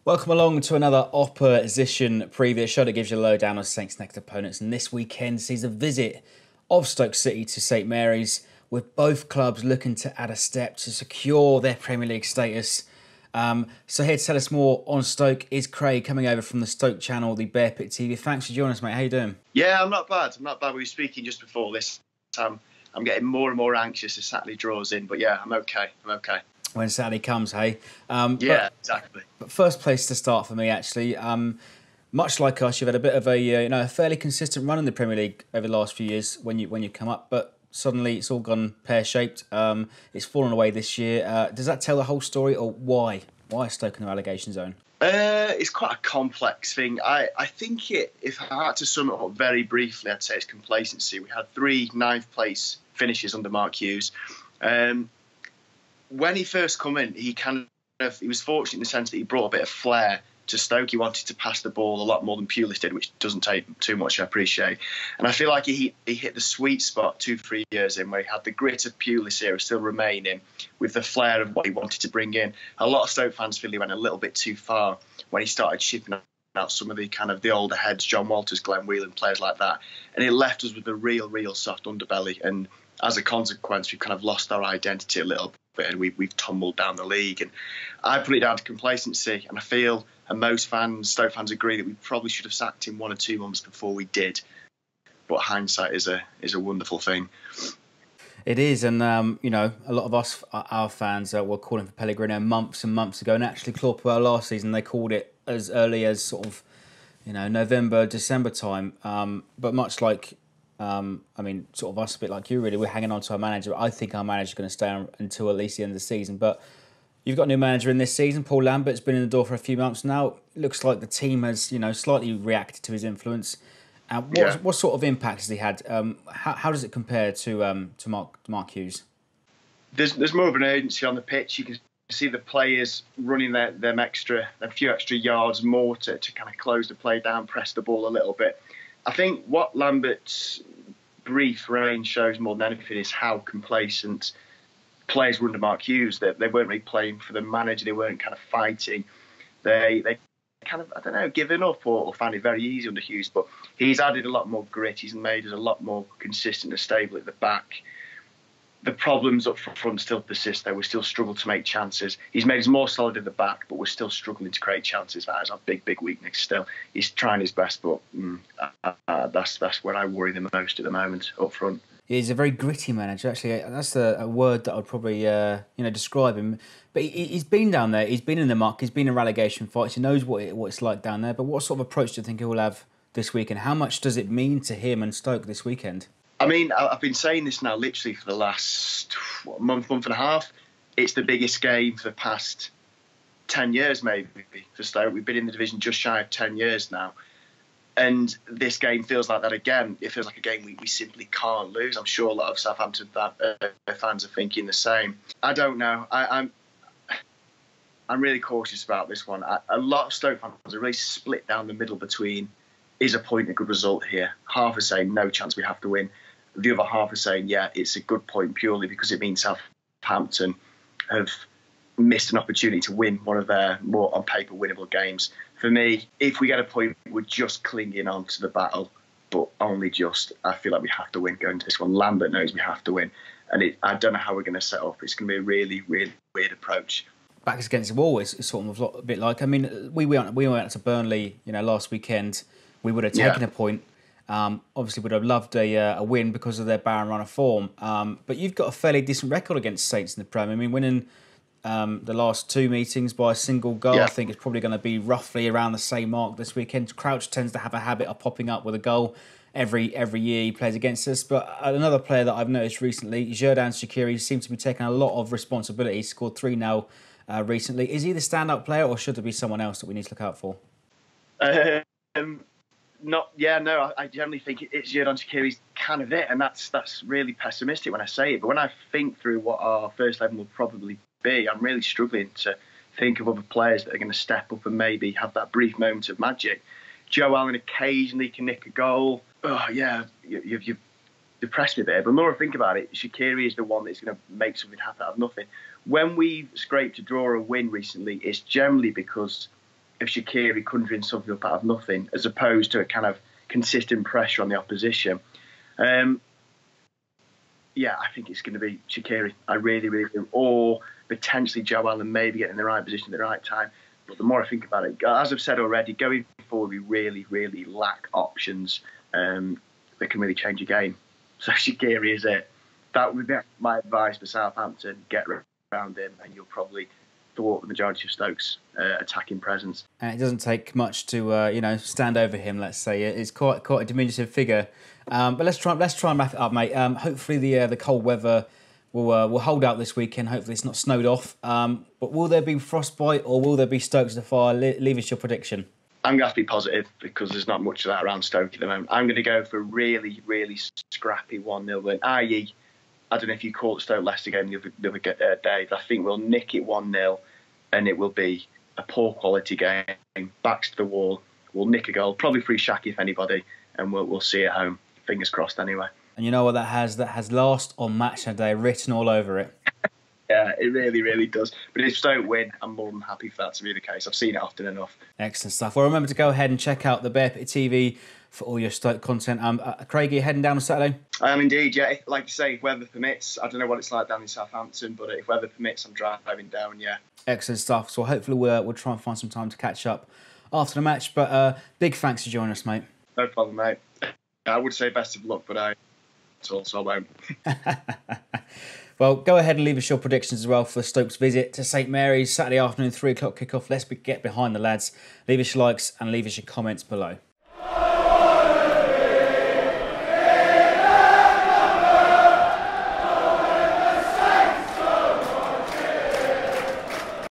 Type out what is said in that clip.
Welcome along to another opposition preview show that gives you a lowdown on Saints' next opponents. And this weekend sees a visit of Stoke City to St Mary's, with both clubs looking to add a step to secure their Premier League status. So here to tell us more on Stoke is Craig, coming over from the Stoke channel, the Bear Pit TV. Thanks for joining us, mate. How you doing? Yeah, I'm not bad. We were speaking just before this. I'm getting more and more anxious as Saturday draws in. But yeah, I'm okay. When Saturday comes, hey? Exactly. But first place to start for me, actually. Much like us, you've had a bit of a fairly consistent run in the Premier League over the last few years when you come up, but suddenly it's all gone pear-shaped. It's fallen away this year. Does that tell the whole story, or why? Why Stoke in the relegation zone? It's quite a complex thing. I think if I had to sum it up very briefly, I'd say it's complacency. We had 3 ninth place finishes under Mark Hughes. When he first come in, he was fortunate in the sense that he brought a bit of flair to Stoke. He wanted to pass the ball a lot more than Pulis did, which doesn't take too much, I appreciate. And I feel like he hit the sweet spot 2-3 years in, where he had the grit of Pulis era still remaining, with the flair of what he wanted to bring in. A lot of Stoke fans feel he went a little bit too far when he started shipping out some of the older heads, John Walters, Glenn Whelan, players like that. And it left us with a real soft underbelly. And as a consequence, we've kind of lost our identity a little bit, and we've tumbled down the league. And I put it down to complacency, and I feel, and most Stoke fans agree, that we probably should have sacked him 1 or 2 months before we did. But hindsight is a wonderful thing. It is, and a lot of us, our fans, were calling for Pellegrino months and months ago, and actually Claude Puel last season they called it as early as sort of November, December time. But much like sort of us, a bit like you, really, we're hanging on to our manager. I think our manager's going to stay on until at least the end of the season. But you've got a new manager in this season. Paul Lambert's been in the door for a few months now. It looks like the team has, slightly reacted to his influence. What sort of impact has he had? How does it compare to Mark Hughes? There's more of an urgency on the pitch. You can see the players running a few extra yards more to kind of close the play down, press the ball a little bit. I think what Lambert's brief reign shows more than anything is how complacent players were under Mark Hughes. They weren't really playing for the manager. They weren't kind of fighting. They kind of, I don't know, given up or found it very easy under Hughes. But he's added a lot more grit. He's made us a lot more consistent and stable at the back. The problems up front still persist, though. We still struggle to make chances. He's made us more solid at the back, but we're still struggling to create chances. That is our big weakness still. He's trying his best, but that's where I worry the most at the moment, up front. He's a very gritty manager, actually. That's a word that I'd probably describe him. But he's been down there. He's been in the muck. He's been in relegation fights. He knows what it's like down there. But what sort of approach do you think he will have this weekend? How much does it mean to him and Stoke this weekend? I mean, I've been saying this now literally for the last month and a half. It's the biggest game for the past 10 years, maybe, for Stoke. We've been in the division just shy of 10 years now. And this game feels like that again. It feels like a game we simply can't lose. I'm sure a lot of Southampton fans are thinking the same. I don't know. I'm really cautious about this one. A lot of Stoke fans are really split down the middle between, is a point a good result here? Half are saying no chance, we have to win. The other half are saying, yeah, it's a good point purely because it means Southampton have missed an opportunity to win one of their more on paper winnable games. For me, if we get a point, we're just clinging on to the battle, but only just. I feel like we have to win going to this one. Lambert knows we have to win, and I don't know how we're going to set up. It's going to be a really weird approach. Backs against the wall is sort of a bit like. I mean, we went to Burnley, last weekend. We would have taken a point. Obviously, would have loved a win because of their barren run of form. But you've got a fairly decent record against Saints in the Prem. I mean, winning the last 2 meetings by a single goal, I think it's probably going to be roughly around the same mark this weekend. Crouch tends to have a habit of popping up with a goal every year he plays against us. But another player that I've noticed recently, Xherdan Shaqiri, seems to be taking a lot of responsibility. He scored 3-0 recently. Is he the standout player, or should there be someone else that we need to look out for? I generally think it's Xherdan Shaqiri's kind of it, and that's really pessimistic when I say it. But when I think through what our first 11 will probably be, I'm really struggling to think of other players that are going to step up and maybe have that brief moment of magic. Joe Allen occasionally can nick a goal. Oh yeah, you've depressed me there. But the more I think about it, Shaqiri is the one that's going to make something happen out of nothing. When we've scraped a draw or a win recently, it's generally because Shaqiri conjuring something up out of nothing, as opposed to a kind of consistent pressure on the opposition. Yeah, I think it's going to be Shaqiri. I really, really do. Or potentially Joe Allen, maybe getting in the right position at the right time. But the more I think about it, as I've said already, going forward, we really, really lack options that can really change a game. So Shaqiri is it. That would be my advice for Southampton. Get around him and you'll probably thwart the majority of Stoke's attacking presence. And it doesn't take much to stand over him. Let's say it's quite a diminutive figure. But let's try and wrap it up, mate. Hopefully the cold weather will hold out this weekend. Hopefully it's not snowed off. But will there be frostbite or will there be Stoke to the fire? Leave us your prediction. I'm going to have to be positive because there's not much of that around Stoke at the moment. I'm going to go for a really, really scrappy 1-0 win, i.e., I don't know if you call it Stoke Leicester game the other day, but I think we'll nick it 1-0 and it will be a poor quality game, backs to the wall. We'll nick a goal, probably free Shaq if anybody, and we'll see it at home. Fingers crossed anyway. And you know what that has? That has last on match day written all over it. Yeah, it really, really does. But if Stoke win, I'm more than happy for that to be the case. I've seen it often enough. Excellent stuff. Well, remember to go ahead and check out the Bear Pit TV for all your Stoke content. Craig, are you heading down on Saturday? I am indeed, yeah. Like you say, if weather permits. I don't know what it's like down in Southampton, but if weather permits, I'm driving down, yeah. Excellent stuff. So hopefully we'll try and find some time to catch up after the match. But big thanks for joining us, mate. No problem, mate. I would say best of luck, but I won't. Well, go ahead and leave us your predictions as well for Stoke's visit to St Mary's Saturday afternoon, 3 o'clock kickoff. Let's get behind the lads. Leave us your likes and leave us your comments below.